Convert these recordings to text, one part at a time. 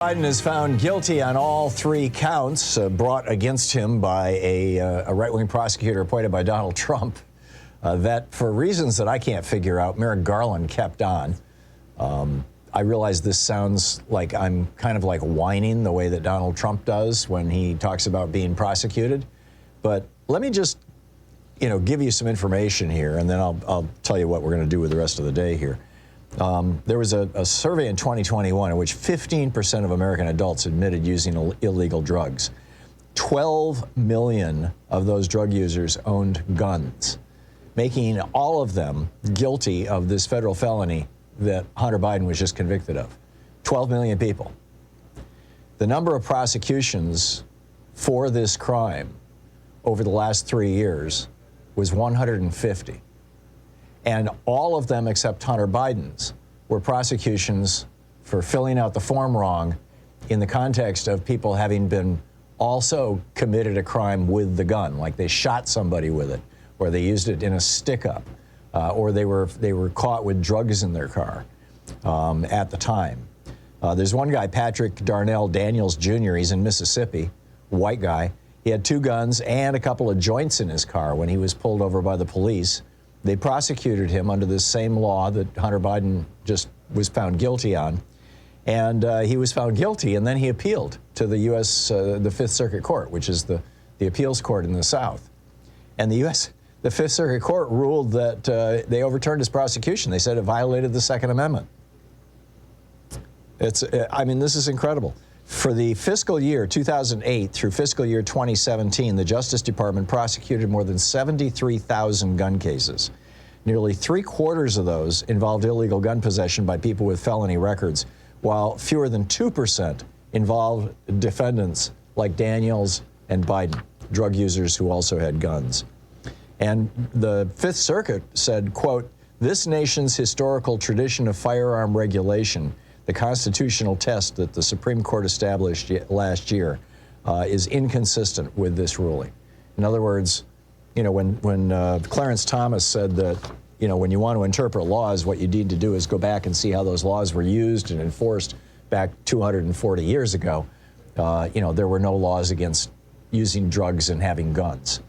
Biden is found guilty on all three counts brought against him by a right-wing prosecutor appointed by Donald Trump that, for reasons that I can't figure out, Merrick Garland kept on. I realize this sounds like I'm kind of like whining the way that Donald Trump does when he talks about being prosecuted. But let me just, give you some information here, and then I'll tell you what we're going to do with the rest of the day here. There was a survey in 2021 in which 15% of American adults admitted using illegal drugs. 12 million of those drug users owned guns, making all of them guilty of this federal felony that Hunter Biden was just convicted of. 12 million people. The number of prosecutions for this crime over the last 3 years was 150. And all of them except Hunter Biden's were prosecutions for filling out the form wrong in the context of people having been also committed a crime with the gun, like they shot somebody with it, or they used it in a stick-up, or they were caught with drugs in their car at the time. There's one guy, Patrick Darnell Daniels Jr., he's in Mississippi, white guy. He had 2 guns and a couple of joints in his car when he was pulled over by the police. They prosecuted him under this same law that Hunter Biden just was found guilty on. And he was found guilty, and then he appealed to the the Fifth Circuit Court, which is the appeals court in the South. And the Fifth Circuit Court ruled that they overturned his prosecution. They said it violated the Second Amendment. This is incredible. For the fiscal year 2008 through fiscal year 2017, the Justice Department prosecuted more than 73,000 gun cases. Nearly 3/4 of those involved illegal gun possession by people with felony records, while fewer than 2% involved defendants like Daniels and Biden, drug users who also had guns. And the Fifth Circuit said, quote, "This nation's historical tradition of firearm regulation, the constitutional test that the Supreme Court established last year, is inconsistent with this ruling." In other words, when Clarence Thomas said that, when you want to interpret laws, what you need to do is go back and see how those laws were used and enforced back 240 years ago. There were no laws against using drugs and having guns.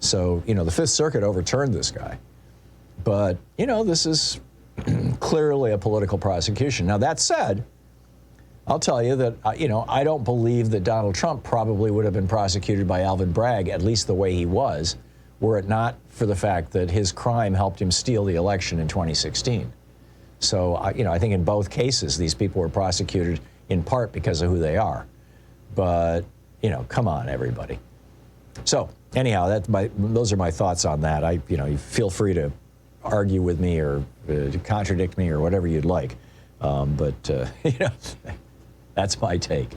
So, the Fifth Circuit overturned this guy. But, this is clearly a political prosecution. Now, that said, I'll tell you that, I don't believe that Donald Trump probably would have been prosecuted by Alvin Bragg, at least the way he was, were it not for the fact that his crime helped him steal the election in 2016. So, I think in both cases, these people were prosecuted in part because of who they are. But, come on, everybody. So, anyhow, those are my thoughts on that. You feel free to argue with me or to contradict me or whatever you'd like. But that's my take.